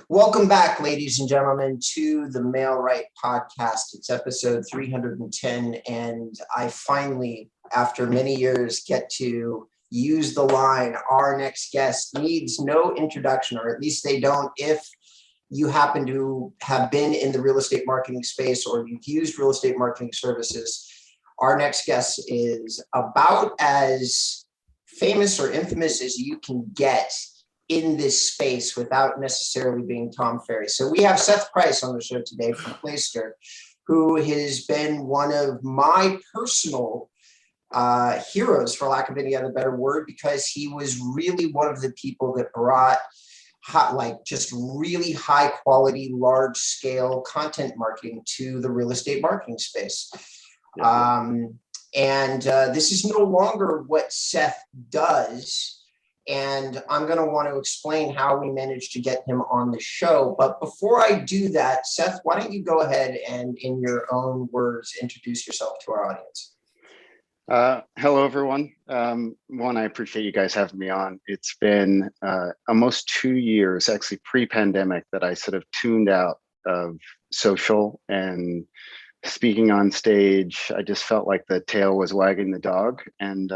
Welcome back, ladies and gentlemen, to the Mail Right podcast. It's episode 310, and I finally, after many years, get to use the line, our next guest needs no introduction, or at least they don't if you happen to have been in the real estate marketing space or you've used real estate marketing services. Our next guest is about as famous or infamous as you can get in this space without necessarily being Tom Ferry. So we have Seth Price on the show today from Placester, who has been one of my personal heroes, for lack of any other better word, because he was really one of the people that brought just really high quality, large scale content marketing to the real estate marketing space. This is no longer what Seth does. And I'm going to want to explain how we managed to get him on the show. But before I do that, Seth, why don't you go ahead and, in your own words, introduce yourself to our audience? Hello, everyone. I appreciate you guys having me on. It's been almost 2 years, actually pre-pandemic, that I sort of tuned out of social and speaking on stage. I just felt like the tail was wagging the dog, and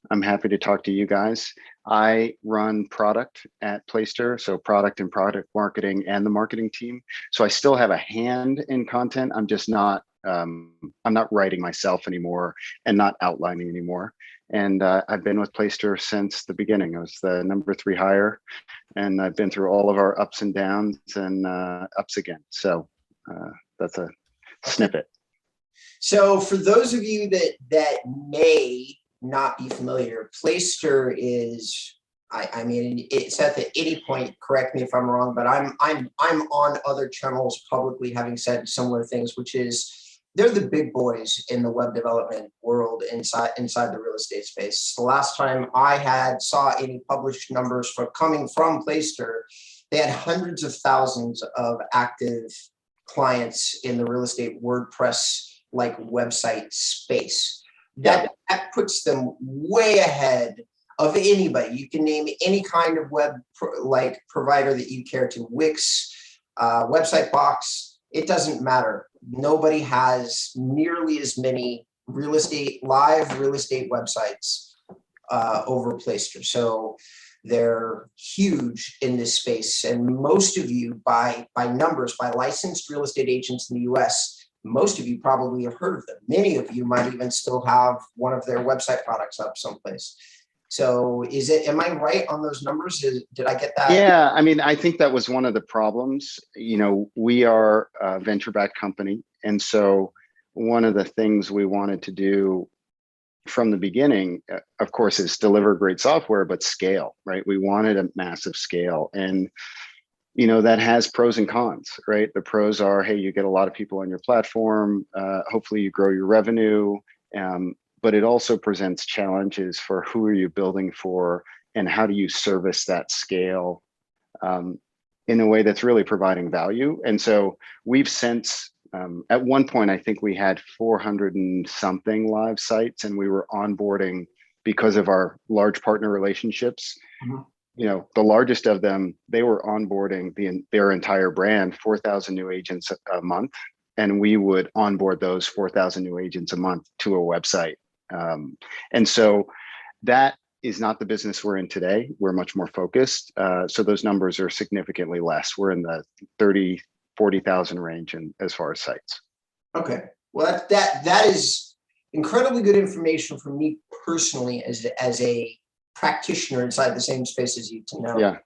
I'm happy to talk to you guys. I run product at Placester, so product and product marketing and the marketing team. So I still have a hand in content. I'm just not, I'm not writing myself anymore and not outlining anymore. And I've been with Placester since the beginning. I was the number 3 hire, and I've been through all of our ups and downs and ups again. So that's a snippet. So for those of you that may not be familiar, Placester is, Seth, at any point, correct me if I'm wrong, but I'm on other channels publicly having said similar things, which is they're the big boys in the web development world inside the real estate space. The last time I saw any published numbers coming from Placester, they had hundreds of thousands of active clients in the real estate WordPress like website space. That puts them way ahead of anybody. You can name any kind of web provider that you care to, Wix, Website Box, it doesn't matter. Nobody has nearly as many live real estate websites over Placester. So they're huge in this space. And most of you, by numbers, by licensed real estate agents in the US, most of you probably have heard of them. Many of you might even still have one of their website products up someplace. So am I right on those numbers? Did I get that? Yeah, I mean, I think that was one of the problems. You know, we are a venture-backed company. And so one of the things we wanted to do from the beginning, of course, is deliver great software, but scale, right? We wanted a massive scale. And you know, that has pros and cons, right? The pros are, hey, you get a lot of people on your platform. Hopefully you grow your revenue. But it also presents challenges for who are you building for and how do you service that scale in a way that's really providing value. And so we've since, at one point, I think we had 400 and something live sites, and we were onboarding because of our large partner relationships. Mm-hmm. You know, the largest of them, they were onboarding their entire brand, 4,000 new agents a month. And we would onboard those 4,000 new agents a month to a website. And so that is not the business we're in today. We're much more focused. So those numbers are significantly less. We're in the 30, 40,000 range as far as sites. Okay. Well, that is incredibly good information for me personally as a practitioner inside the same space as you to know. Yeah.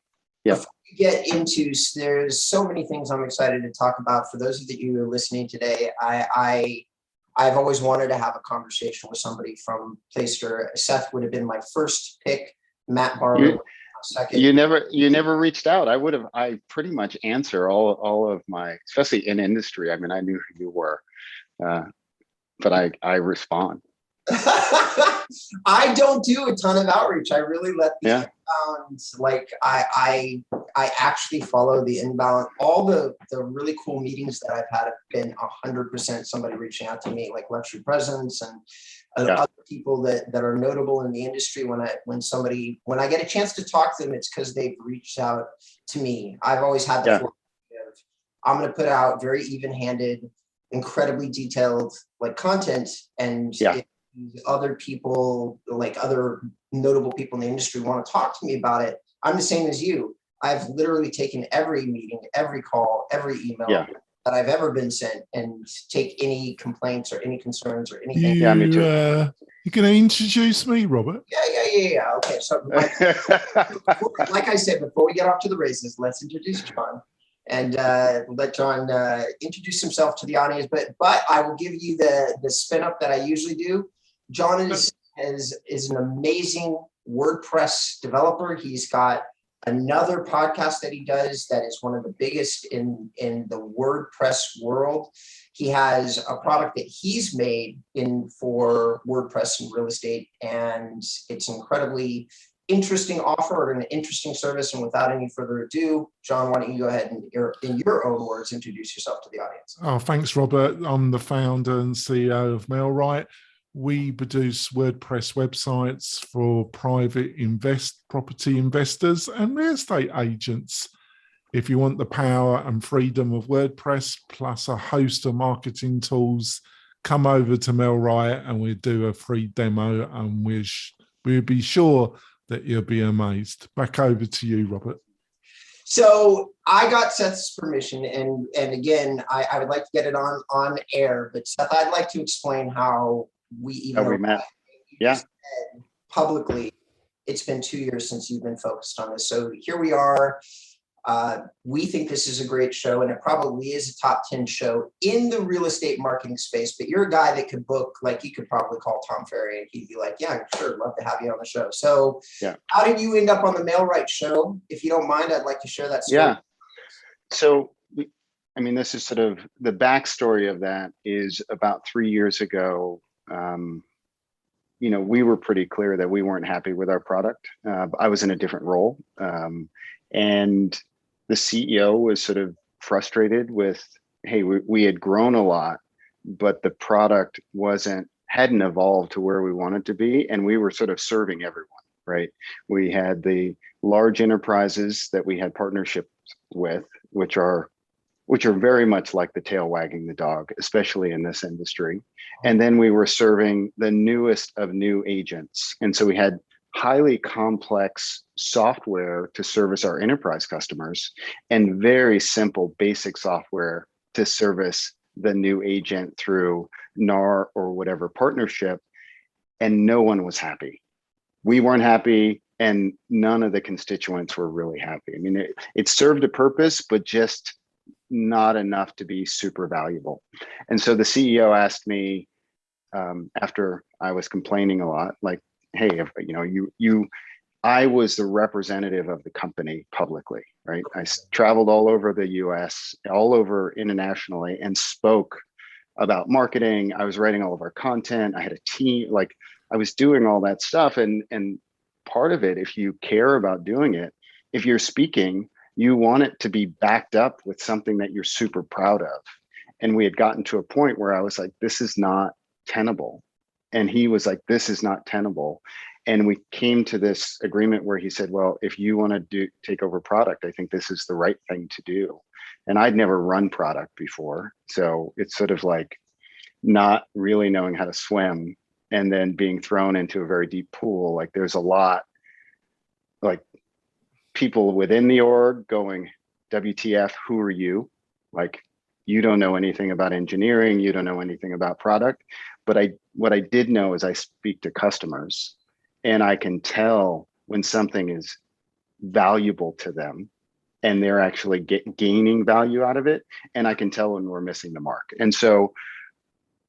Before we get into, there's so many things I'm excited to talk about. For those of you who are listening today, I've always wanted to have a conversation with somebody from Placester. Seth would have been my first pick. Matt Barber second. You never reached out. I pretty much answer all of my, especially in industry. I mean, I knew who you were, but I respond. I don't do a ton of outreach. I really let the inbound, I actually follow the inbound. All the really cool meetings that I've had have been 100% somebody reaching out to me, like Luxury Presence and Yeah. other people that are notable in the industry. When I get a chance to talk to them, it's because they've reached out to me. I've always had the Yeah. fortune of, I'm going to put out very even-handed, incredibly detailed like content, and Yeah. if other people, like other notable people in the industry, want to talk to me about it, I'm the same as you. I've literally taken every meeting, every call, every email Yeah. that I've ever been sent, and take any complaints or any concerns or anything. Yeah, me too. You going to introduce me, Robert? Yeah. Okay, so like I said, before we get off to the races, let's introduce John, and let John introduce himself to the audience. But I will give you the spin up that I usually do. John is an amazing WordPress developer. He's got another podcast that he does that is one of the biggest in the WordPress world. He has a product that he's made for WordPress and real estate, and it's an incredibly interesting offer and an interesting service. And without any further ado, John, why don't you go ahead and, in your own words, introduce yourself to the audience? Oh, thanks, Robert. I'm the founder and CEO of Mailrite. We produce WordPress websites for private property investors and real estate agents. If you want the power and freedom of WordPress plus a host of marketing tools, come over to Mailrite and we'll do a free demo, and we'll be sure that you'll be amazed. Back over to you, Robert. So I got Seth's permission, and again, I would like to get it on air, but Seth, I'd like to explain how we met. Yeah. Publicly, it's been 2 years since you've been focused on this. So here we are. We think this is a great show, and it probably is a top 10 show in the real estate marketing space, but you're a guy that could book, like, you could probably call Tom Ferry and he'd be like, yeah, sure, love to have you on the show. So yeah. How did you end up on the Mailrite show? If you don't mind, I'd like to share that story. Yeah. So, I mean, this is sort of the backstory of that is about 3 years ago. We were pretty clear that we weren't happy with our product. I was in a different role. And the CEO was sort of frustrated with, hey, we had grown a lot, but the product hadn't evolved to where we wanted to be. And we were sort of serving everyone, right? We had the large enterprises that we had partnerships with, which are very much like the tail wagging the dog, especially in this industry. And then we were serving the newest of new agents. And so we had highly complex software to service our enterprise customers and very simple basic software to service the new agent through NAR or whatever partnership. And no one was happy. We weren't happy, and none of the constituents were really happy. I mean, it served a purpose, but just not enough to be super valuable. And so the CEO asked me, after I was complaining a lot, like, hey, if, I was the representative of the company publicly, right? I traveled all over the US, all over internationally, and spoke about marketing. I was writing all of our content. I had a team, like I was doing all that stuff. And part of it, if you care about doing it, if you're speaking, you want it to be backed up with something that you're super proud of. And we had gotten to a point where I was like, this is not tenable. And he was like, this is not tenable. And we came to this agreement where he said, well, if you want to take over product, I think this is the right thing to do. And I'd never run product before. So it's sort of like not really knowing how to swim and then being thrown into a very deep pool. Like there's a lot, like people within the org going, WTF, who are you? Like, you don't know anything about engineering. You don't know anything about product. But what I did know is I speak to customers, and I can tell when something is valuable to them and they're actually gaining value out of it. And I can tell when we're missing the mark. And so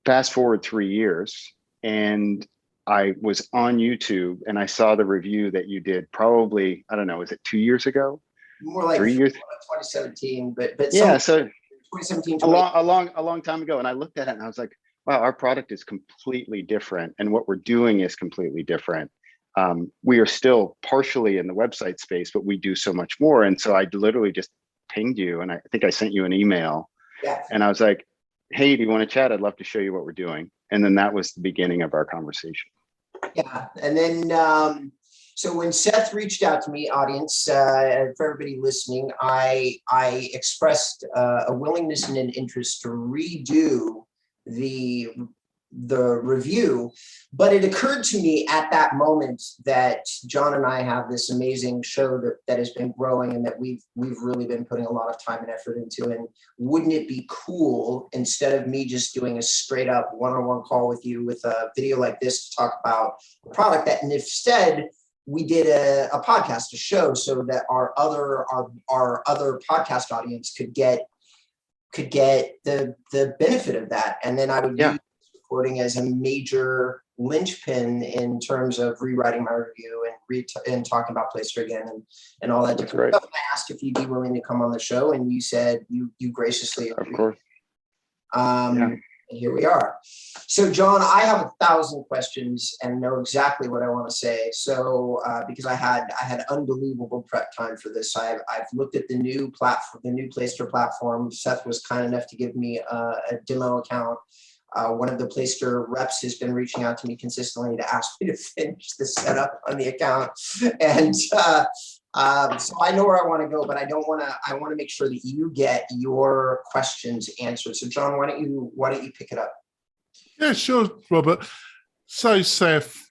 fast forward 3 years, and I was on YouTube and I saw the review that you did probably, I don't know, is it 2 years ago? More like 3 years? 2017, but yeah, so 2017, a long time ago. And I looked at it and I was like, wow, our product is completely different. And what we're doing is completely different. We are still partially in the website space, but we do so much more. And so I literally just pinged you, and I think I sent you an email. Yeah. And I was like, hey, do you want to chat? I'd love to show you what we're doing. And then that was the beginning of our conversation. Yeah. And then, so when Seth reached out to me, audience, for everybody listening, I expressed a willingness and an interest to redo the review, but it occurred to me at that moment that John and I have this amazing show that has been growing and that we've really been putting a lot of time and effort into. And wouldn't it be cool, instead of me just doing a straight up one-on-one call with you with a video like this to talk about the product, that instead we did a podcast, a show, so that our other podcast audience could get the benefit of that. And then I would use recording as a major linchpin in terms of rewriting my review and talking about Placester again and all that different stuff. I asked if you'd be willing to come on the show, and you said you graciously agreed. Of course. And here we are. So John, I have 1,000 questions and know exactly what I want to say. So because I had unbelievable prep time for this. I've looked at the new platform, the new Placester platform. Seth was kind enough to give me a demo account. One of the Placester reps has been reaching out to me consistently to ask me to finish the setup on the account. And so I know where I want to go, but I want to make sure that you get your questions answered. So John, why don't you pick it up? Yeah, sure, Robert. So Seth,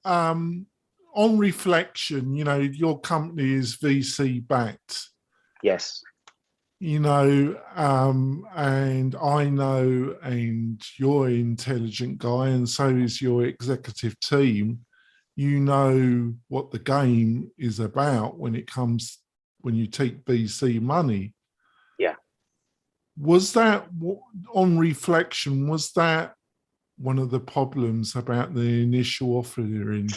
on reflection, your company is VC backed. Yes. And I know, and you're an intelligent guy, and so is your executive team. You know what the game is about when you take VC money. Yeah. Was that, on reflection, was that one of the problems about the initial offering?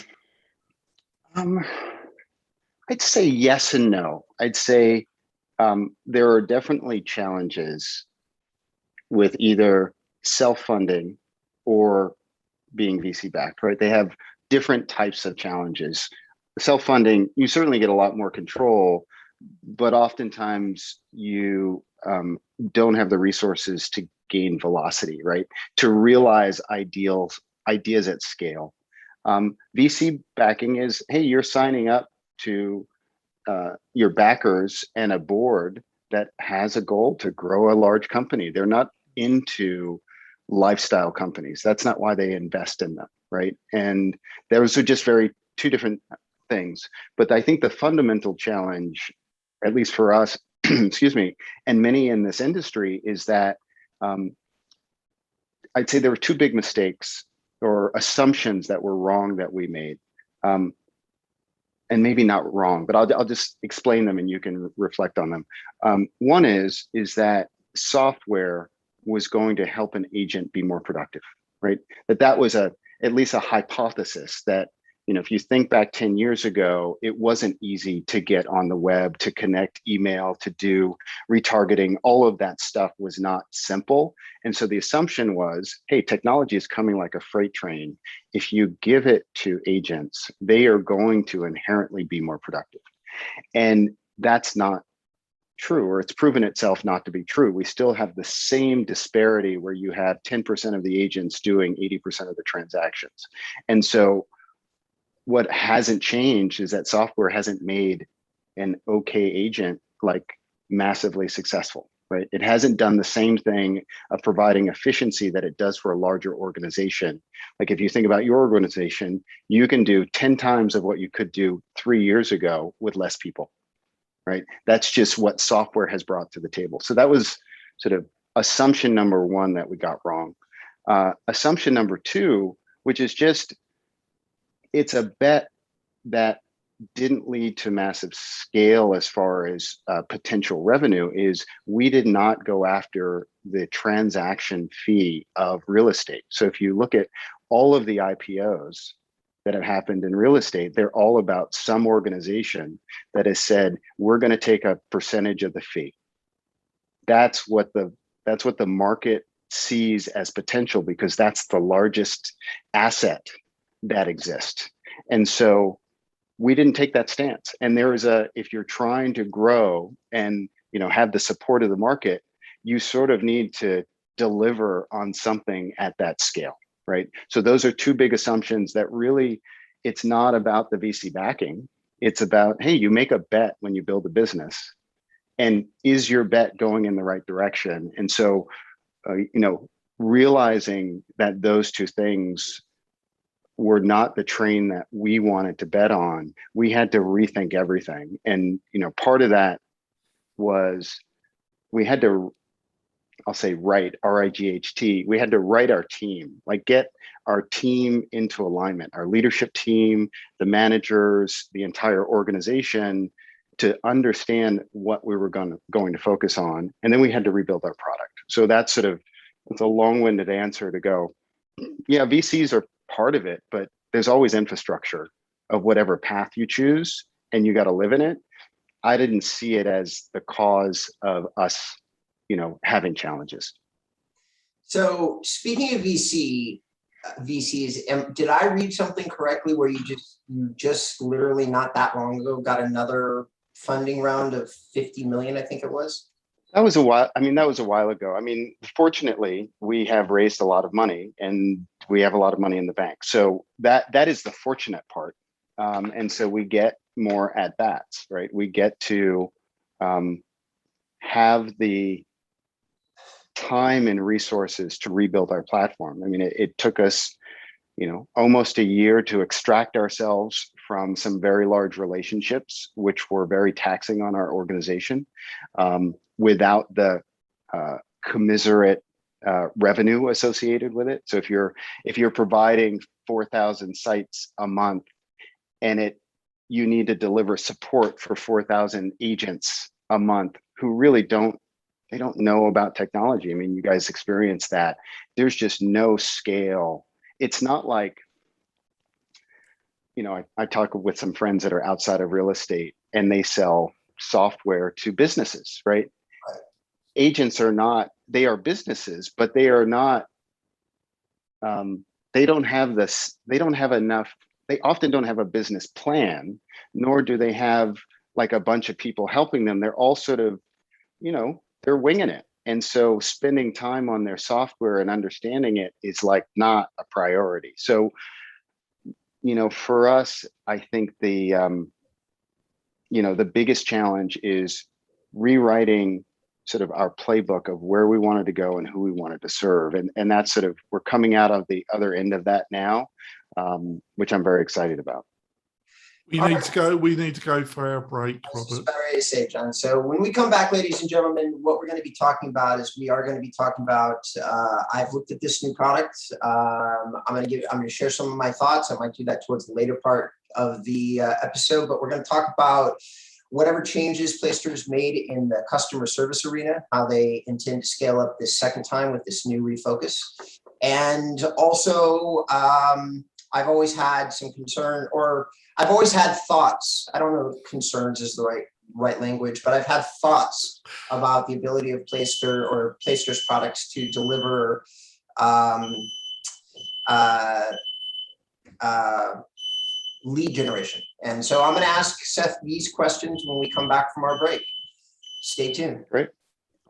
I'd say yes and no. I'd say there are definitely challenges with either self-funding or being VC backed, right? They have different types of challenges. Self-funding, you certainly get a lot more control, but oftentimes you don't have the resources to gain velocity, right? To realize ideas at scale. VC backing is, hey, you're signing up to your backers and a board that has a goal to grow a large company. They're not into lifestyle companies. That's not why they invest in them, right? And those are just two different things. But I think the fundamental challenge, at least for us, excuse me, and many in this industry, is that I'd say there were two big mistakes or assumptions that were wrong that we made. And maybe not wrong, but I'll just explain them and you can reflect on them. One is that software was going to help an agent be more productive, right? That was at least a hypothesis that, if you think back 10 years ago, it wasn't easy to get on the web, to connect email, to do retargeting. All of that stuff was not simple. And so the assumption was, hey, technology is coming like a freight train. If you give it to agents, they are going to inherently be more productive. And that's not true, or it's proven itself not to be true. We still have the same disparity where you have 10% of the agents doing 80% of the transactions. And so what hasn't changed is that software hasn't made an okay agent like massively successful, right? It hasn't done the same thing of providing efficiency that it does for a larger organization. Like if you think about your organization, you can do 10 times of what you could do 3 years ago with less people, right? That's just what software has brought to the table. So that was sort of assumption number one that we got wrong. Assumption number two, which is just, it's a bet that didn't lead to massive scale as far as potential revenue, is we did not go after the transaction fee of real estate. So if you look at all of the IPOs that have happened in real estate, they're all about some organization that has said, we're going to take a percentage of the fee. That's what the market sees as potential, because that's the largest asset that exists. And so we didn't take that stance. And there is if you're trying to grow and have the support of the market, you sort of need to deliver on something at that scale, right? So those are two big assumptions that really, it's not about the VC backing. It's about, hey, you make a bet when you build a business, and is your bet going in the right direction? And so, realizing that those two things were not the train that we wanted to bet on, we had to rethink everything. And, part of that was we had to, I'll say write, R-I-G-H-T, we had to write our team, like get our team into alignment, our leadership team, the managers, the entire organization, to understand what we were going to focus on. And then we had to rebuild our product. So that's it's a long-winded answer to go, yeah, VCs are part of it, but there's always infrastructure of whatever path you choose, and you got to live in it. I didn't see it as the cause of us, having challenges. So speaking of VCs, did I read something correctly where you just literally not that long ago got another funding round of 50 million, I think it was? That was a while. That was a while ago. Fortunately, we have raised a lot of money, and we have a lot of money in the bank. So that is the fortunate part. And so we get more at bats, right? We get to have the time and resources to rebuild our platform. It took us, almost a year to extract ourselves from some very large relationships, which were very taxing on our organization, without the commensurate revenue associated with it. So if you're providing 4,000 sites a month, and you need to deliver support for 4,000 agents a month who really don't know about technology. You guys experience that. There's just no scale. It's not like, I talk with some friends that are outside of real estate, and they sell software to businesses, right? Agents they are businesses, but they are not, they don't have enough, they often don't have a business plan, nor do they have like a bunch of people helping them. They're all sort of, they're winging it. And so spending time on their software and understanding it is like not a priority. So, for us, I think the biggest challenge is rewriting sort of our playbook of where we wanted to go and who we wanted to serve. And that's we're coming out of the other end of that now, which I'm very excited about. We need to go for our break, Robert. That's about ready to say, John. So when we come back, ladies and gentlemen, what we're going to be talking about is we are going to be talking about, I've looked at this new product. I'm going to share some of my thoughts. I might do that towards the later part of the episode, but we're going to talk about whatever changes Placester's made in the customer service arena, how they intend to scale up this second time with this new refocus. And also, I've always had some concern, or I've always had thoughts. I don't know if concerns is the right language, but I've had thoughts about the ability of Placester or Placester's products to deliver lead generation. And so I'm going to ask Seth these questions when we come back from our break. Stay tuned. Great.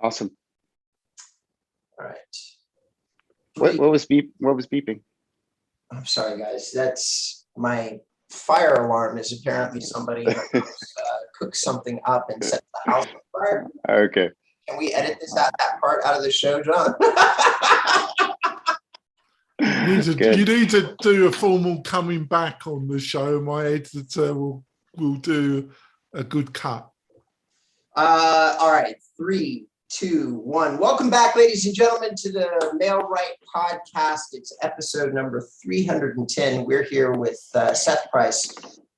Awesome. All right. What was beeping? I'm sorry, guys. That's my fire alarm. Is apparently somebody cooked something up and set the house on fire. Okay. Can we edit that part out of the show, John? You need to do a formal coming back on the show. My editor will do a good cut. All right. 3, 2, 1. Welcome back, ladies and gentlemen, to the Mail Right podcast. It's episode number 310. We're here with Seth Price,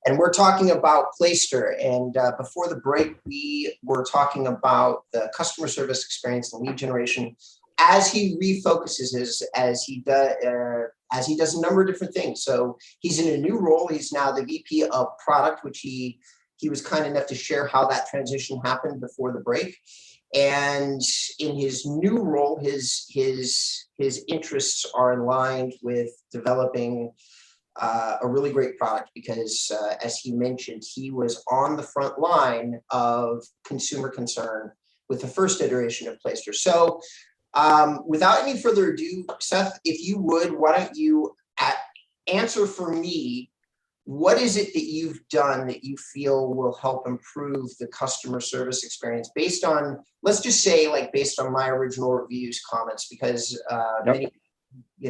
and we're talking about Placester. And before the break, we were talking about the customer service experience and lead generation as he refocuses, as he does a number of different things. So he's in a new role. He's now the VP of product, which he was kind enough to share how that transition happened before the break. And in his new role, his interests are aligned with developing a really great product because, as he mentioned, he was on the front line of consumer concern with the first iteration of Placester. So Without any further ado, Seth, if you would, why don't you answer for me, what is it that you've done that you feel will help improve the customer service experience based on, let's just say, like based on my original reviews comments, because many,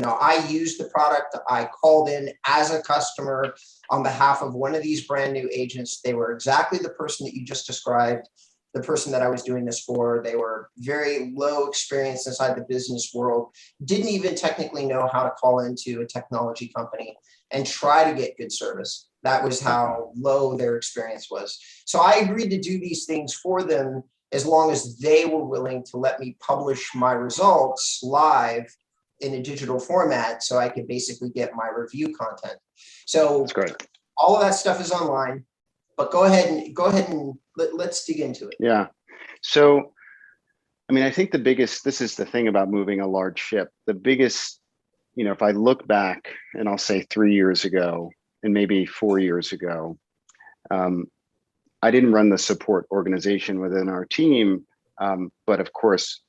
I used the product. I called in as a customer on behalf of one of these brand new agents. They were exactly the person that you just described, the person that I was doing this for. They were very low experience inside the business world, didn't even technically know how to call into a technology company and try to get good service. That was how low their experience was. So I agreed to do these things for them as long as they were willing to let me publish my results live in a digital format so I could basically get my review content. So That's great. all of that stuff is online, but go ahead and let's dig into it. Yeah. So, I mean, I think this is the thing about moving a large ship. The biggest, if I look back and I'll say 3 years ago and maybe 4 years ago, I didn't run the support organization within our team. But of course,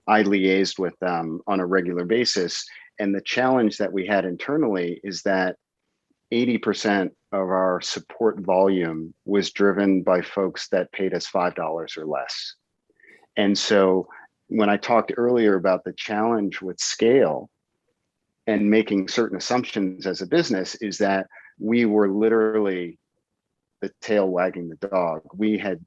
I liaised with them on a regular basis. And the challenge that we had internally is that 80% of our support volume was driven by folks that paid us $5 or less. And so when I talked earlier about the challenge with scale and making certain assumptions as a business, is that we were literally the tail wagging the dog. We had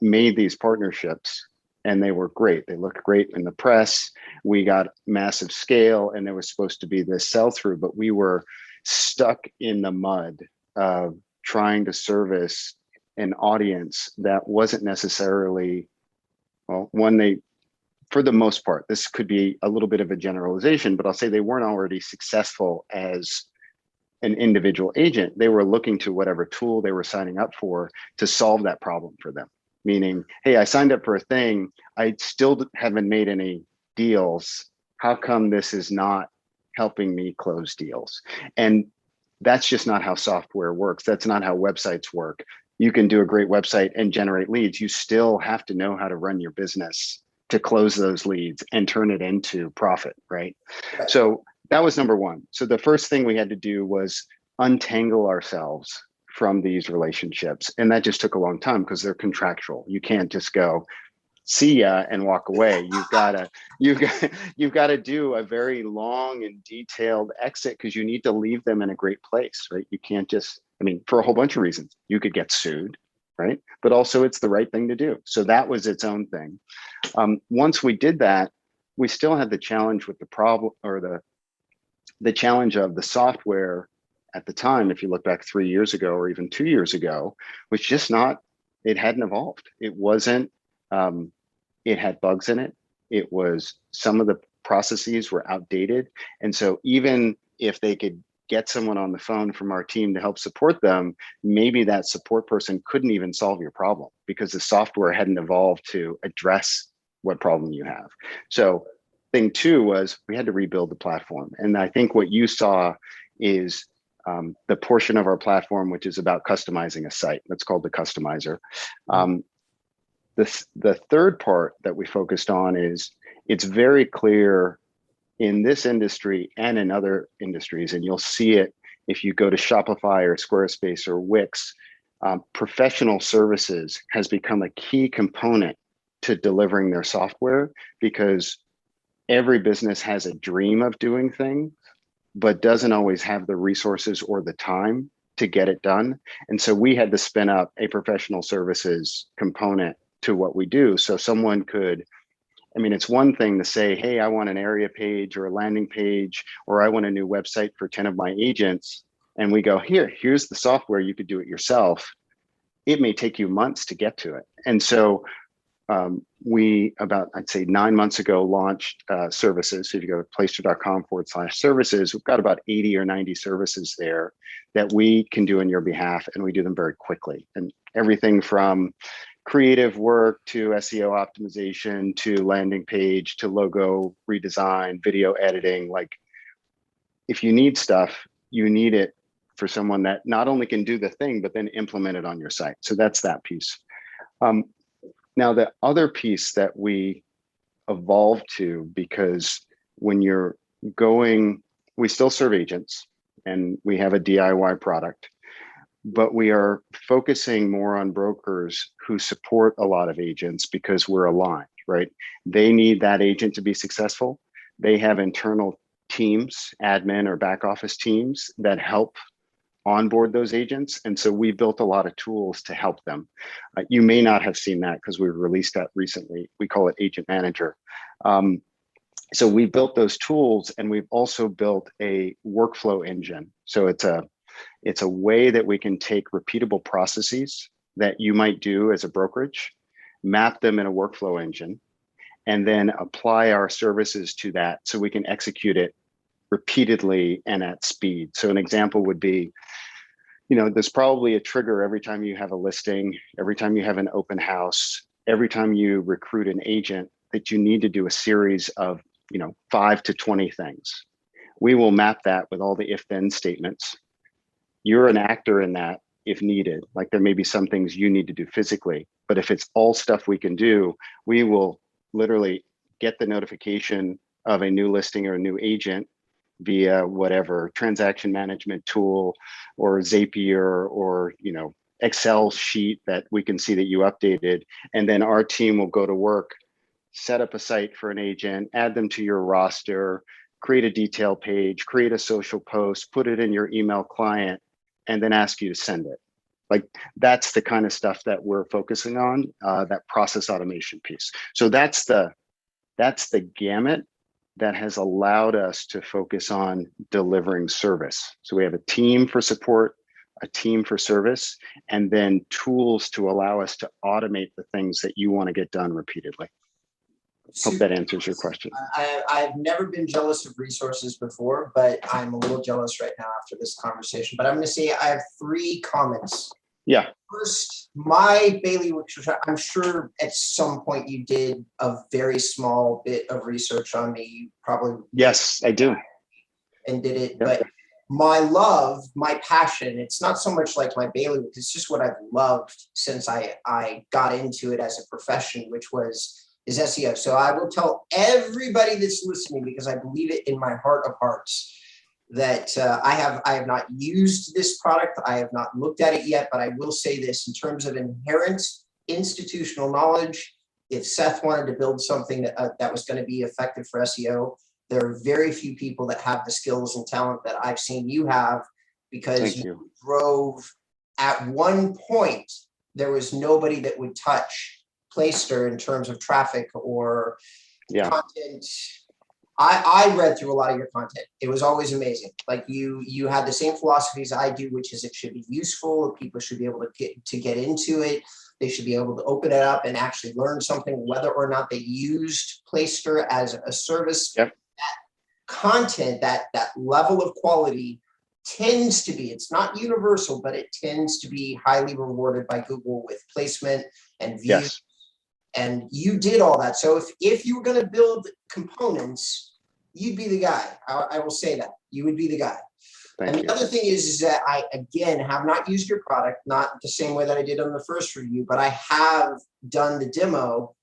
made these partnerships and they were great. They looked great in the press. We got massive scale and there was supposed to be this sell through, but we were stuck in the mud of trying to service an audience that wasn't necessarily, for the most part, this could be a little bit of a generalization, but I'll say they weren't already successful as an individual agent. They were looking to whatever tool they were signing up for to solve that problem for them. Meaning, hey, I signed up for a thing. I still haven't made any deals. How come this is not helping me close deals? And that's just not how software works. That's not how websites work. You can do a great website and generate leads. You still have to know how to run your business to close those leads and turn it into profit, right? So that was number one. So the first thing we had to do was untangle ourselves from these relationships. And that just took a long time because they're contractual. You can't just go, see ya and walk away. You've got to do a very long and detailed exit because you need to leave them in a great place, right? You can't just, for a whole bunch of reasons. You could get sued, right? But also it's the right thing to do. So that was its own thing. Once we did that, we still had the challenge with the problem, or the challenge of the software at the time, if you look back 3 years ago or even 2 years ago, was just it hadn't evolved. It wasn't, it had bugs in it. It was, some of the processes were outdated. And so even if they could get someone on the phone from our team to help support them, maybe that support person couldn't even solve your problem because the software hadn't evolved to address what problem you have. So thing two was we had to rebuild the platform. And I think what you saw is the portion of our platform, which is about customizing a site. That's called the customizer. The third part that we focused on is it's very clear in this industry and in other industries, and you'll see it if you go to Shopify or Squarespace or Wix, professional services has become a key component to delivering their software because every business has a dream of doing things, but doesn't always have the resources or the time to get it done. And so we had to spin up a professional services component to what we do. So someone could, it's one thing to say, hey, I want an area page or a landing page, or I want a new website for 10 of my agents. And we go, here's the software, you could do it yourself. It may take you months to get to it. And so we, about, I'd say 9 months ago, launched services. So if you go to placester.com/services, we've got about 80 or 90 services there that we can do on your behalf. And we do them very quickly. And everything from creative work to SEO optimization, to landing page, to logo redesign, video editing. Like if you need stuff, you need it for someone that not only can do the thing, but then implement it on your site. So that's that piece. Now, the other piece that we evolved to, because when you're going, we still serve agents and we have a DIY product, but we are focusing more on brokers who support a lot of agents because we're aligned, right? They need that agent to be successful. They have internal teams, admin or back office teams that help onboard those agents. And so we built a lot of tools to help them. You may not have seen that because we released that recently. We call it Agent Manager. So we built those tools, and we've also built a workflow engine. So it's a way that we can take repeatable processes that you might do as a brokerage, map them in a workflow engine, and then apply our services to that so we can execute it repeatedly and at speed. So an example would be, there's probably a trigger every time you have a listing, every time you have an open house, every time you recruit an agent, that you need to do a series of 5 to 20 things. We will map that with all the if-then statements. You're an actor in that if needed. Like, there may be some things you need to do physically, but if it's all stuff we can do, we will literally get the notification of a new listing or a new agent via whatever transaction management tool or Zapier or Excel sheet that we can see that you updated. And then our team will go to work, set up a site for an agent, add them to your roster, create a detail page, create a social post, put it in your email client, and then ask you to send it. Like, that's the kind of stuff that we're focusing on, that process automation piece. So that's the gamut that has allowed us to focus on delivering service. So we have a team for support, a team for service, and then tools to allow us to automate the things that you want to get done repeatedly. Hope that answers your question. I've never been jealous of resources before, but I'm a little jealous right now after this conversation. But I'm going to say I have 3 comments. Yeah. First, my bailiwick, I'm sure at some point you did a very small bit of research on me. You probably. Yes, I do. And did it. Yep. But my love, my passion, it's not so much like my bailiwick, it's just what I've loved since I got into it as a profession, which is SEO. So I will tell everybody that's listening, because I believe it in my heart of hearts, that I have not used this product. I have not looked at it yet, but I will say this in terms of inherent institutional knowledge. If Seth wanted to build something that was going to be effective for SEO, there are very few people that have the skills and talent that I've seen you have, because you drove, at one point, there was nobody that would touch Placester in terms of traffic or content. I read through a lot of your content. It was always amazing. Like, you had the same philosophies I do, which is it should be useful. People should be able to get into it. They should be able to open it up and actually learn something, whether or not they used Placester as a service. Yep. That content, that level of quality tends to be, it's not universal, but it tends to be highly rewarded by Google with placement and views. Yes. And you did all that. So if you were going to build components, you'd be the guy. I will say that. You would be the guy. Thank and you. The other thing is that I, again, have not used your product, not the same way that I did on the first review, but I have done the demo.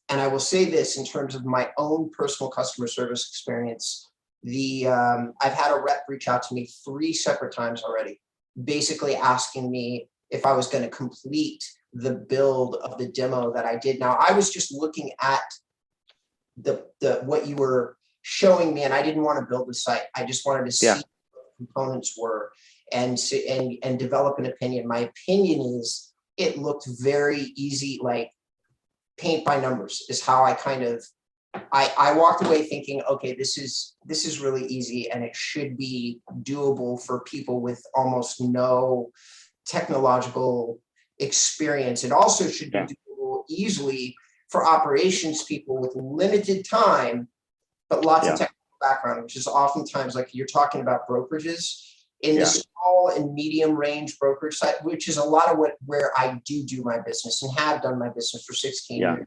And I will say this in terms of my own personal customer service experience. I've had a rep reach out to me 3 separate times already, basically asking me if I was going to complete the build of the demo that I did. Now, I was just looking at the what you were showing me, and I didn't want to build the site. I just wanted to see what the components were and develop an opinion. My opinion is it looked very easy, like paint by numbers is how I kind of I walked away thinking, okay, this is really easy, and it should be doable for people with almost no technological experience. It also should be doable easily for operations people with limited time, but lots of technical background, which is oftentimes, like you're talking about brokerages in the small and medium range brokerage side, which is a lot of where I do my business and have done my business for 16 years.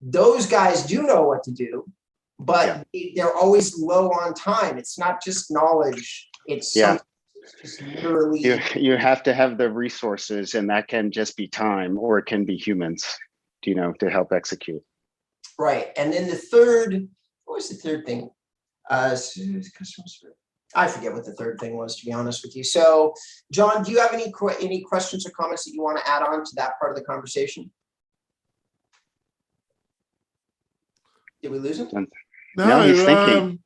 Those guys do know what to do, but they're always low on time. It's not just knowledge. It's just literally. You have to have the resources, and that can just be time, or it can be humans, to help execute. Right. And then the third, what was the third thing? Customer service. I forget what the third thing was, to be honest with you. So, John, do you have any questions or comments that you want to add on to that part of the conversation? Did we lose him? No, he's thinking.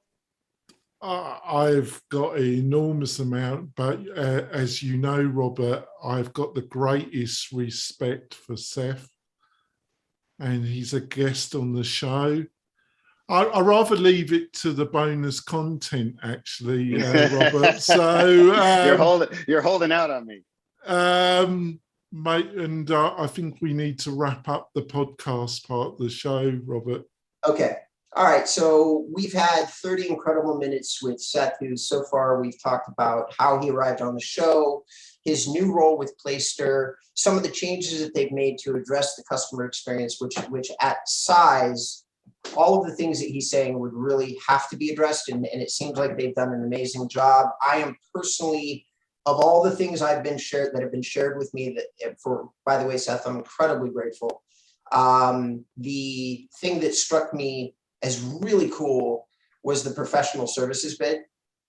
I've got an enormous amount, but as you know, Robert, I've got the greatest respect for Seth, and he's a guest on the show. I rather leave it to the bonus content, actually, Robert. So you're holding out on me, mate. And I think we need to wrap up the podcast part of the show, Robert. Okay. All right. So we've had 30 incredible minutes with Seth, who so far we've talked about how he arrived on the show, his new role with Placester, some of the changes that they've made to address the customer experience, which at size, all of the things that he's saying would really have to be addressed. And it seems like they've done an amazing job. I am personally, of all the things that have been shared with me, by the way, Seth, I'm incredibly grateful. The thing that struck me as really cool was the professional services bit,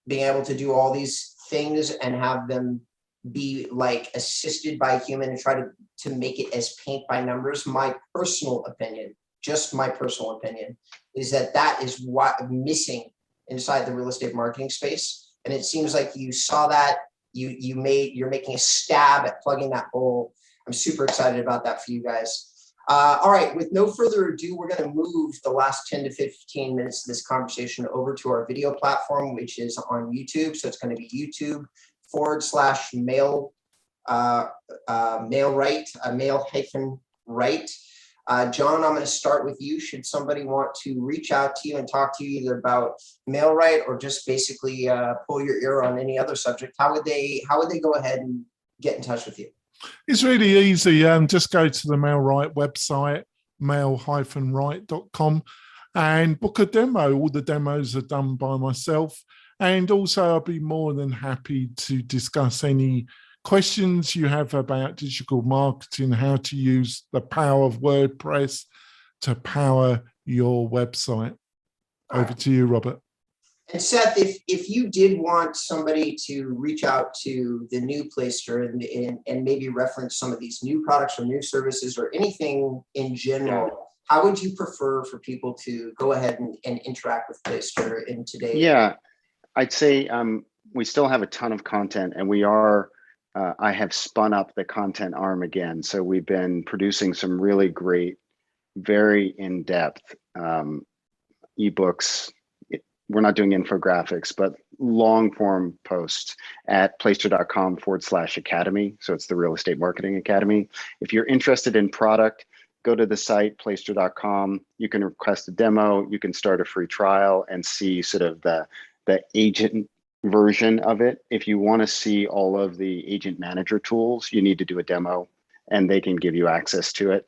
being able to do all these things and have them be like assisted by a human and try to make it as paint by numbers. My personal opinion, just my personal opinion, is that is what missing inside the real estate marketing space. And it seems like you saw that, you're making a stab at plugging that hole. I'm super excited about that for you guys. All right, with no further ado, we're going to move the last 10 to 15 minutes of this conversation over to our video platform, which is on YouTube. So it's going to be YouTube.com/mail right. John, I'm going to start with you. Should somebody want to reach out to you and talk to you either about MailRight or just basically pull your ear on any other subject, how would they go ahead and get in touch with you? It's really easy. Just go to the MailRight website, mail-right.com, and book a demo. All the demos are done by myself. And also, I'll be more than happy to discuss any questions you have about digital marketing, how to use the power of WordPress to power your website. Over to you, Robert. And Seth, if you did want somebody to reach out to the new Placester and maybe reference some of these new products or new services or anything in general, how would you prefer for people to go ahead and interact with Placester in today? Yeah, I'd say we still have a ton of content, and we are, I have spun up the content arm again. So we've been producing some really great, very in-depth ebooks. We're not doing infographics, but long form posts at placester.com/academy. So it's the Real Estate Marketing Academy. If you're interested in product, go to the site, placester.com. You can request a demo. You can start a free trial and see sort of the agent version of it. If you want to see all of the agent manager tools, you need to do a demo and they can give you access to it.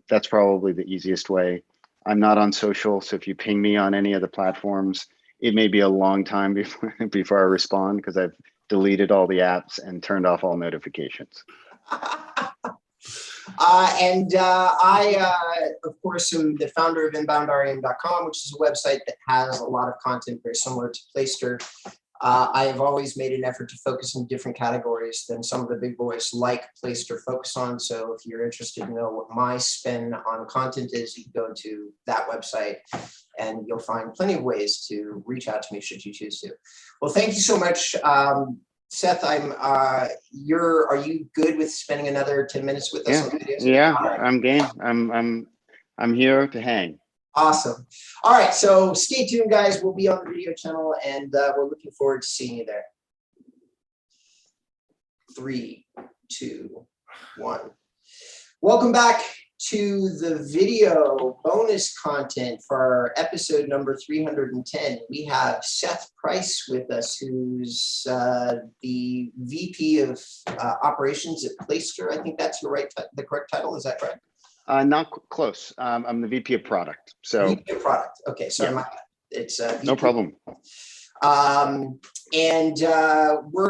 That's probably the easiest way. I'm not on social, so if you ping me on any of the platforms, it may be a long time before I respond because I've deleted all the apps and turned off all notifications. I, of course, am the founder of inboundrem.com, which is a website that has a lot of content very similar to Placester. I have always made an effort to focus in different categories than some of the big boys like Placester focus on. So if you're interested to know what my spin on content is, you can go to that website and you'll find plenty of ways to reach out to me should you choose to. Well, thank you so much. Seth, are you good with spending another 10 minutes with us on the videos? Yeah, right. I'm game. I'm here to hang. Awesome. All right, so stay tuned, guys. We'll be on the video channel, and we're looking forward to seeing you there. 3, 2, 1. Welcome back to the video bonus content for our episode number 310. We have Seth Price with us, who's the VP of Operations at Placester. I think that's the correct title. Is that right? Not close. I'm the VP of Product. So VP of Product. Okay, sorry, yeah. It's VP. No problem. We're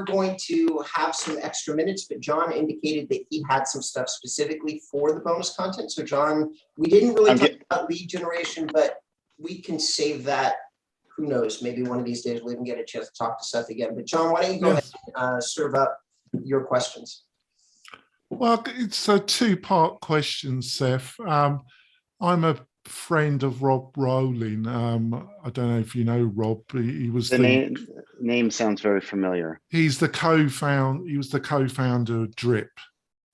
going to have some extra minutes, but John indicated that he had some stuff specifically for the bonus content. So John, we didn't really talk about lead generation, but we can save that. Who knows? Maybe one of these days we'll even get a chance to talk to Seth again. But John, why don't you go ahead and serve up your questions? Well, it's a two-part question, Seth. I'm a friend of Rob Rowling. I don't know if you know Rob. He was the name sounds very familiar. He's the co-founder. He was the co-founder of Drip.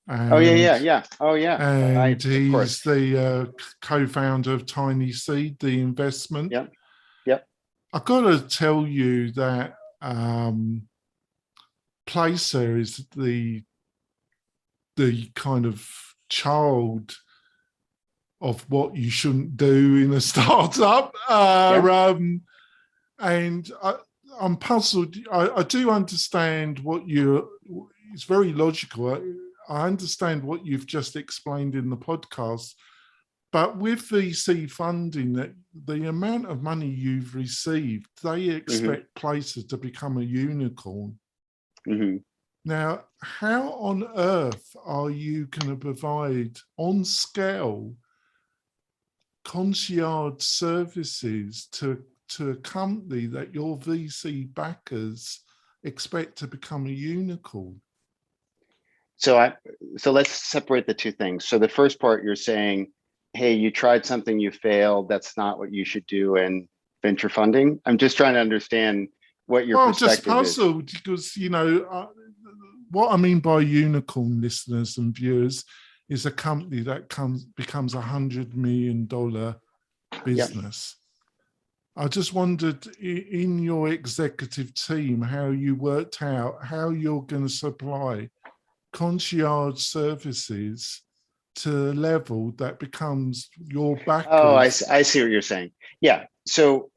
And, oh yeah. And he's the co-founder of Tiny Seed, the investment. Yep. I've got to tell you that Placester is the kind of child of what you shouldn't do in a startup. And I'm puzzled. I do understand it's very logical. I understand what you've just explained in the podcast, but with VC funding, that the amount of money you've received, they expect Placester to become a unicorn. Now, how on earth are you going to provide on scale concierge services to a company that your VC backers expect to become a unicorn? So let's separate the two things. So the first part, you're saying, hey, you tried something, you failed, that's not what you should do in venture funding. I'm just trying to understand what your perspective just puzzled because, what I mean by unicorn, listeners and viewers, is a company that becomes $100 million business. Yep. I just wondered in your executive team how you worked out how you're going to supply concierge services to a level that becomes your backers. Oh, I see what you're saying. Yeah. So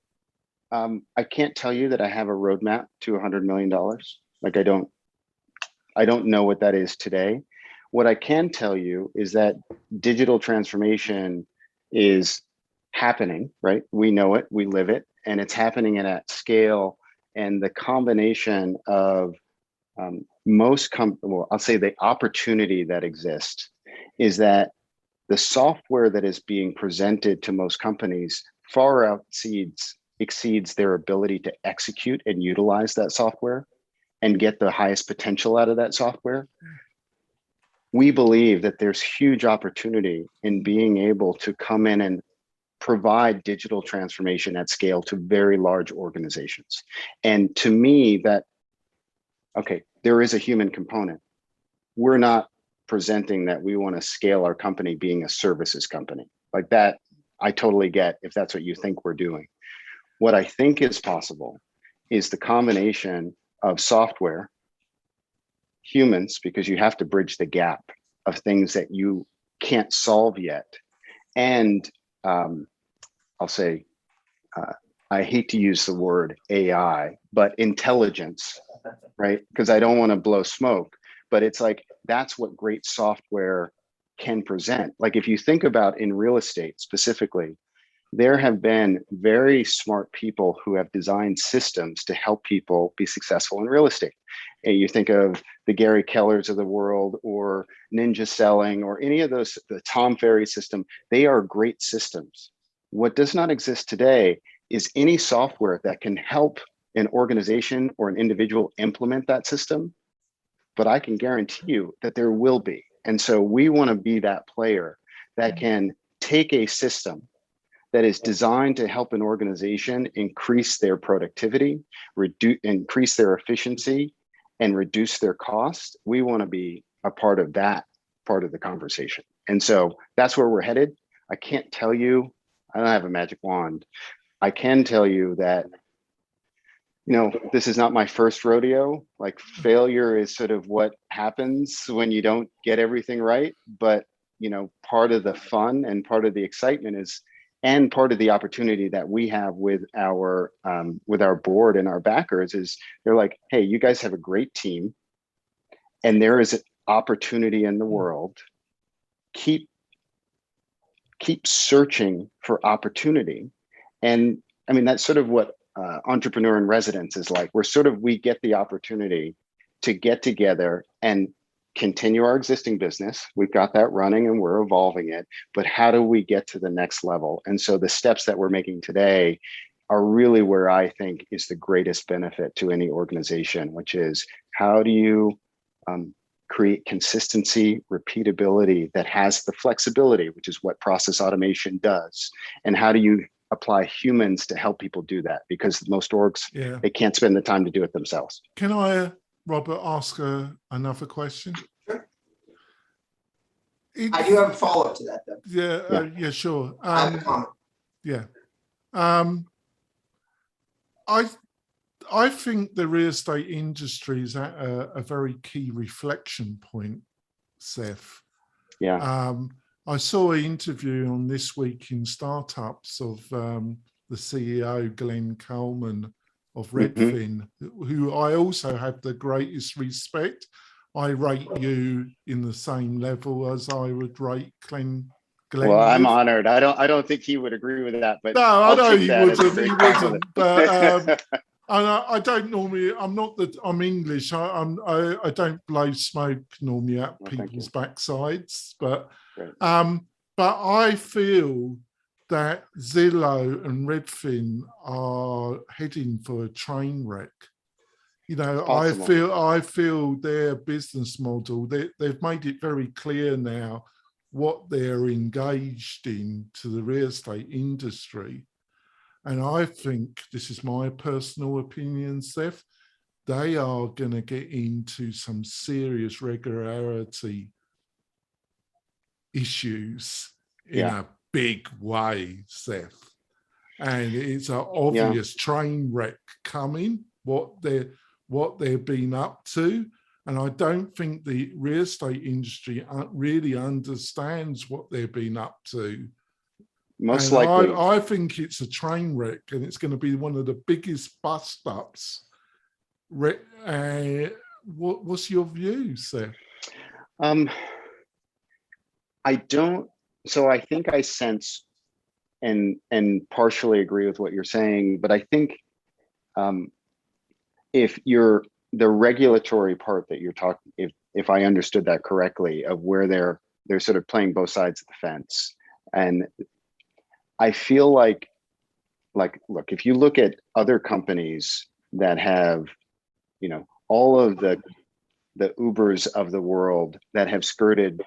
I can't tell you that I have a roadmap to $100 million. Like I don't know what that is today. What I can tell you is that digital transformation is happening, right? We know it, we live it, and it's happening at scale. And the combination of I'll say the opportunity that exists is that the software that is being presented to most companies far exceeds their ability to execute and utilize that software and get the highest potential out of that software. We believe that there's huge opportunity in being able to come in and provide digital transformation at scale to very large organizations. And to me, there is a human component. We're not presenting that we want to scale our company being a services company. Like that, I totally get if that's what you think we're doing. What I think is possible is the combination of software, humans, because you have to bridge the gap of things that you can't solve yet. And I'll say, I hate to use the word AI, but intelligence, right? Because I don't want to blow smoke, but it's like, that's what great software can present. Like if you think about in real estate specifically, there have been very smart people who have designed systems to help people be successful in real estate. And you think of the Gary Kellers of the world or Ninja Selling or any of those, the Tom Ferry system, they are great systems. What does not exist today is any software that can help an organization or an individual implement that system. But I can guarantee you that there will be. And so we want to be that player that can take a system that is designed to help an organization increase their productivity, increase their efficiency, and reduce their cost. We want to be a part of that part of the conversation. And so that's where we're headed. I can't tell you, I don't have a magic wand. I can tell you that, this is not my first rodeo. Like failure is sort of what happens when you don't get everything right. But, part of the fun and part of the excitement and part of the opportunity that we have with our board and our backers is they're like, hey, you guys have a great team and there is an opportunity in the world. Keep searching for opportunity. And I mean, that's sort of what entrepreneur in residence is like. We get the opportunity to get together and continue our existing business. We've got that running and we're evolving it, but how do we get to the next level? And so the steps that we're making today are really where I think is the greatest benefit to any organization, which is how do you create consistency, repeatability that has the flexibility, which is what process automation does. And how do you apply humans to help people do that? Because most orgs, they can't spend the time to do it themselves. Can I, Robert, ask another question? Sure. I do have a follow-up to that, though. Yeah, sure. I have a comment. Yeah. I think the real estate industry is at a very key reflection point, Seth. Yeah. I saw an interview on This Week in Startups of the CEO, Glenn Coleman of Redfin, who I also have the greatest respect. I rate you in the same level as I would rate Glenn. Well, I'm honored. I don't think he would agree with that, but no, I know he wouldn't. He wouldn't. But and I don't normally. I'm not that. I'm English. I don't blow smoke normally at people's backsides. But but I feel that Zillow and Redfin are heading for a train wreck. You know, I feel their business model. They've made it very clear now what they're engaged in to the real estate industry. And I think, this is my personal opinion, Seth, they are going to get into some serious regularity issues in a big way, Seth. And it's an obvious train wreck coming, what they've been up to. And I don't think the real estate industry really understands what they've been up to. Most likely. I think it's a train wreck, and it's going to be one of the biggest bust-ups. What's your view, Seth? I don't. So I think I sense and partially agree with what you're saying, but I think if you're the regulatory part that you're talking, if I understood that correctly, of where they're sort of playing both sides of the fence, and I feel like, look, if you look at other companies that have, you know, all of the Ubers of the world that have skirted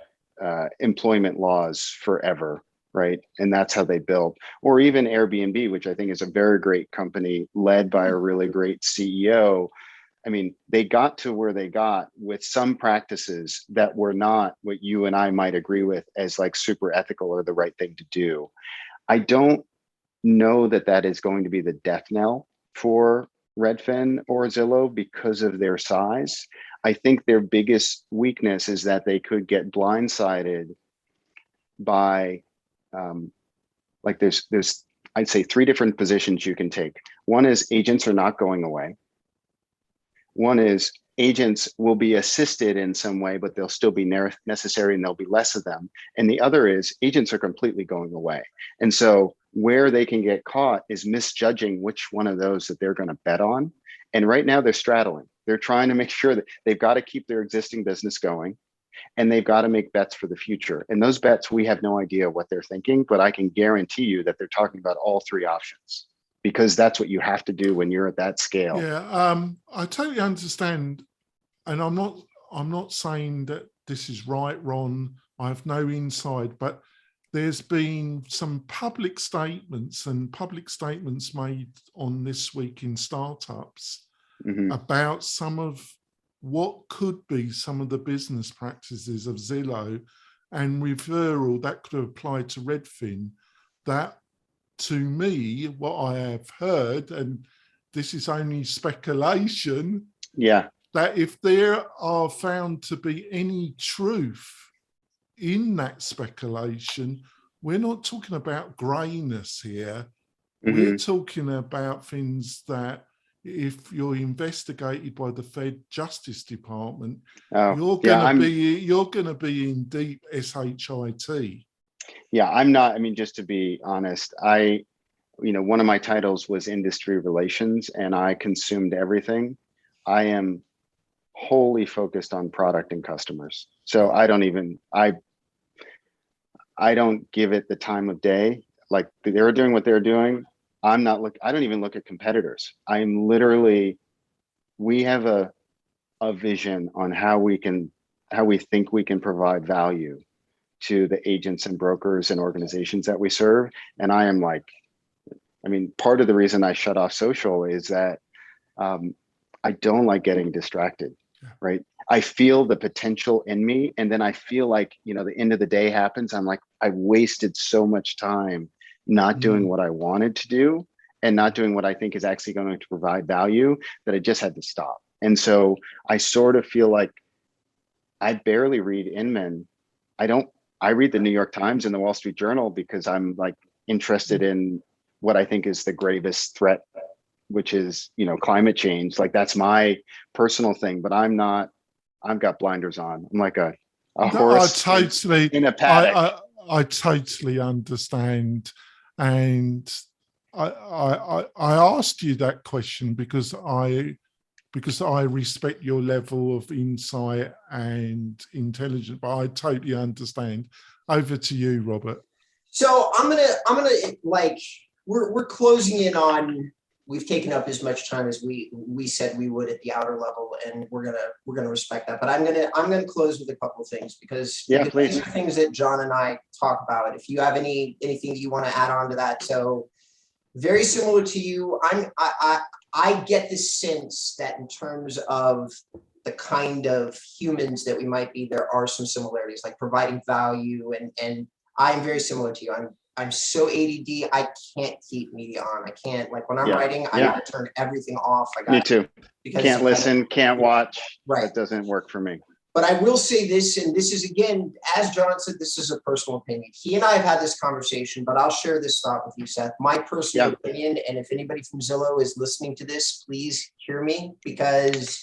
employment laws forever, right? And that's how they built, or even Airbnb, which I think is a very great company led by a really great CEO. I mean, they got to where they got with some practices that were not what you and I might agree with as like super ethical or the right thing to do. I don't know that that is going to be the death knell for Redfin or Zillow because of their size. I think their biggest weakness is that they could get blindsided by, like there's I'd say 3 different positions you can take. One is agents are not going away. One is agents will be assisted in some way, but they'll still be necessary and there'll be less of them. And the other is agents are completely going away. And so where they can get caught is misjudging which one of those that they're going to bet on. And right now they're straddling. They're trying to make sure that they've got to keep their existing business going and they've got to make bets for the future. And those bets, we have no idea what they're thinking, but I can guarantee you that they're talking about all 3 options, because that's what you have to do when you're at that scale. Yeah, I totally understand. And I'm not saying that this is right, Ron. I have no insight, but there's been some public statements made on This Week in Startups about some of what could be some of the business practices of Zillow and referral that could apply to Redfin. That, to me, what I have heard, and this is only speculation, that if there are found to be any truth in that speculation, we're not talking about grayness here. We're talking about things that, if you're investigated by the Fed Justice Department, you're going to be in deep shit. Yeah, I'm not. I mean, just to be honest, one of my titles was industry relations, and I consumed everything. I am wholly focused on product and customers. So I don't give it the time of day. Like, they're doing what they're doing. I don't even look at competitors. I'm literally, we have a vision on how we think we can provide value to the agents and brokers and organizations that we serve. And I am like, part of the reason I shut off social is that I don't like getting distracted, right? I feel the potential in me. And then I feel like, the end of the day happens. I'm like, I wasted so much time not doing what I wanted to do and not doing what I think is actually going to provide value, that I just had to stop. And so I sort of feel like I barely read Inman. I read the New York Times and the Wall Street Journal because I'm like interested in what I think is the gravest threat, which is, climate change. Like, that's my personal thing, but I've got blinders on. I'm like a horse in a paddock. I totally understand. And I asked you that question because I respect your level of insight and intelligence, but I totally understand. Over to you, Robert. So I'm gonna like, we're closing in on, we've taken up as much time as we said we would at the outer level, and we're gonna respect that. But I'm gonna close with a couple of things because these are things that John and I talk about. If you have anything that you want to add on to that, so very similar to you, I get the sense that in terms of the kind of humans that we might be, there are some similarities, like providing value, and I'm very similar to you. I'm so ADD, I can't keep media on. I can't, like, when I'm writing, I gotta turn everything off. Me too. Can't listen, can't watch. Right. It doesn't work for me. But I will say this, and this is, again, as John said, this is a personal opinion. He and I have had this conversation, but I'll share this thought with you, Seth. My personal opinion, and if anybody from Zillow is listening to this, please hear me, because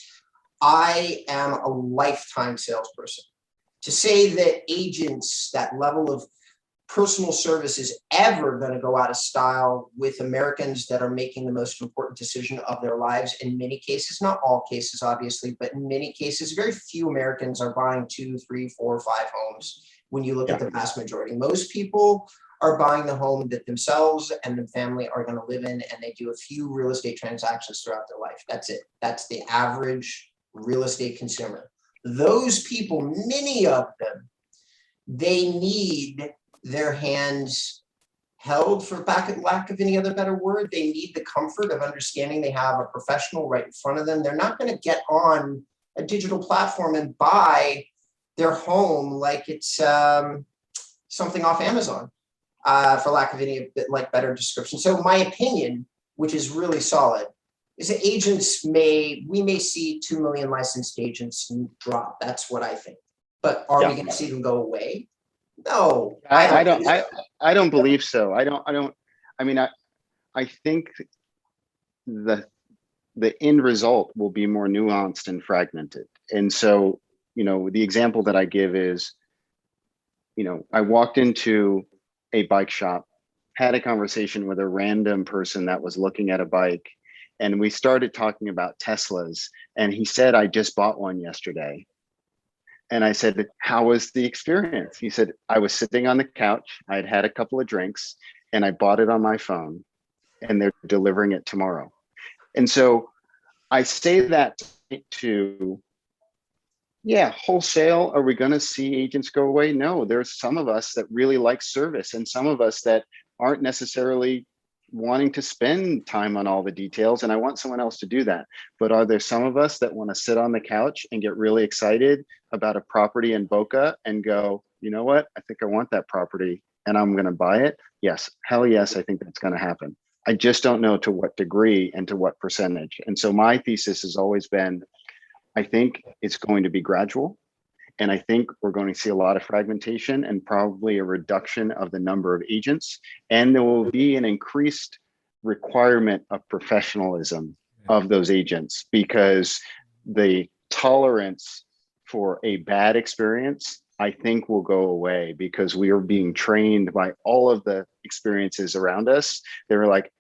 I am a lifetime salesperson. To say that agents, that level of personal service, is ever going to go out of style with Americans that are making the most important decision of their lives, in many cases, not all cases, obviously, but in many cases, very few Americans are buying 2, 3, 4, 5 homes. When you look at the vast majority, most people are buying the home that themselves and the family are going to live in, and they do a few real estate transactions throughout their life. That's it. That's the average real estate consumer. Those people, many of them, they need their hands held, for lack of any other better word. They need the comfort of understanding they have a professional right in front of them. They're not going to get on a digital platform and buy their home like it's something off Amazon, for lack of any better description. So my opinion, which is really solid, is that we may see 2 million licensed agents drop. That's what I think. But are we going to see them go away? No, I don't believe so. I think the end result will be more nuanced and fragmented. And so, the example that I give is, I walked into a bike shop, had a conversation with a random person that was looking at a bike, and we started talking about Teslas, and he said, I just bought one yesterday. And I said, how was the experience? He said, I was sitting on the couch, I'd had a couple of drinks, and I bought it on my phone, and they're delivering it tomorrow. And so I say that to, wholesale, are we going to see agents go away? No, there's some of us that really like service, and some of us that aren't necessarily wanting to spend time on all the details, and I want someone else to do that. But are there some of us that want to sit on the couch and get really excited about a property in Boca and go, you know what, I think I want that property and I'm going to buy it? Yes, hell yes, I think that's going to happen. I just don't know to what degree and to what percentage. And so my thesis has always been, I think it's going to be gradual. And I think we're going to see a lot of fragmentation and probably a reduction of the number of agents. And there will be an increased requirement of professionalism of those agents, because the tolerance for a bad experience I think will go away because we are being trained by all of the experiences around us. They were like,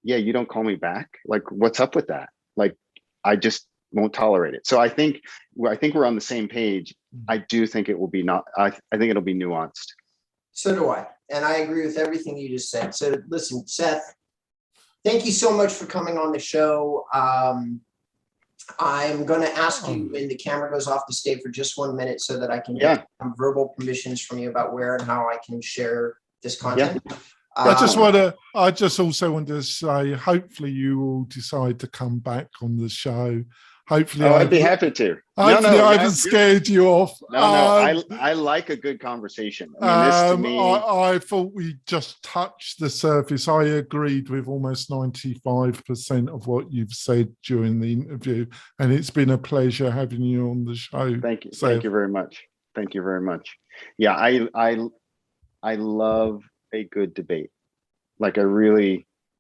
yeah, you don't call me back. Like, what's up with that? Like, I just won't tolerate it. So I think we're on the same page. I do think it will be not, I think it'll be nuanced. So do I. And I agree with everything you just said. So listen, Seth, thank you so much for coming on the show. I'm going to ask you when the camera goes off to stay for just 1 minute so that I can get some verbal permissions from you about where and how I can share this content. Yeah. I just also want to say, hopefully you will decide to come back on the show. Hopefully, I'd be happy to. Hopefully, I haven't scared you off. I like a good conversation. I mean, this to me, I thought we just touched the surface. I agreed with almost 95% of what you've said during the interview, and it's been a pleasure having you on the show. Thank you. So, thank you very much. Thank you very much. Yeah, I love a good debate. Like,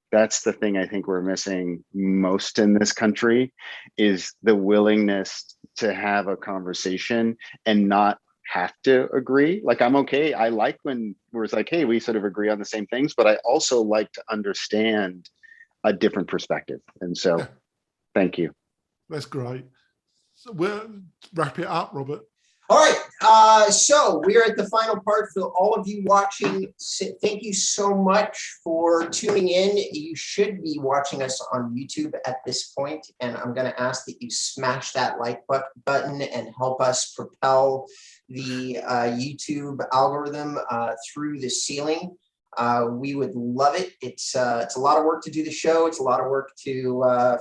that's the thing I think we're missing most in this country, is the willingness to have a conversation and not have to agree. Like, I'm okay. I like when we're like, hey, we sort of agree on the same things, but I also like to understand a different perspective. And so thank you. That's great. So we'll wrap it up, Robert. All right, so we're at the final part for all of you watching. Thank you so much for tuning in. You should be watching us on YouTube at this point, and I'm going to ask that you smash that like button and help us propel the YouTube algorithm through the ceiling. We would love it. It's a lot of work to do the show. It's a lot of work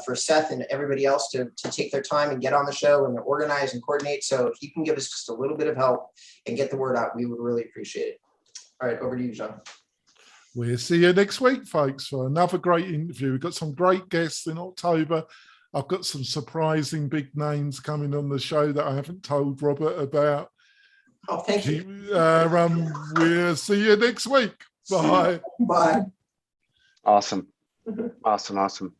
for Seth and everybody else to take their time and get on the show and organize and coordinate. So if you can give us just a little bit of help and get the word out, we would really appreciate it. All right, over to you, John. We'll see you next week, folks, for another great interview. We've got some great guests in October. I've got some surprising big names coming on the show that I haven't told Robert about. Oh, thank you. We'll see you next week. Bye. Bye. Awesome. Awesome.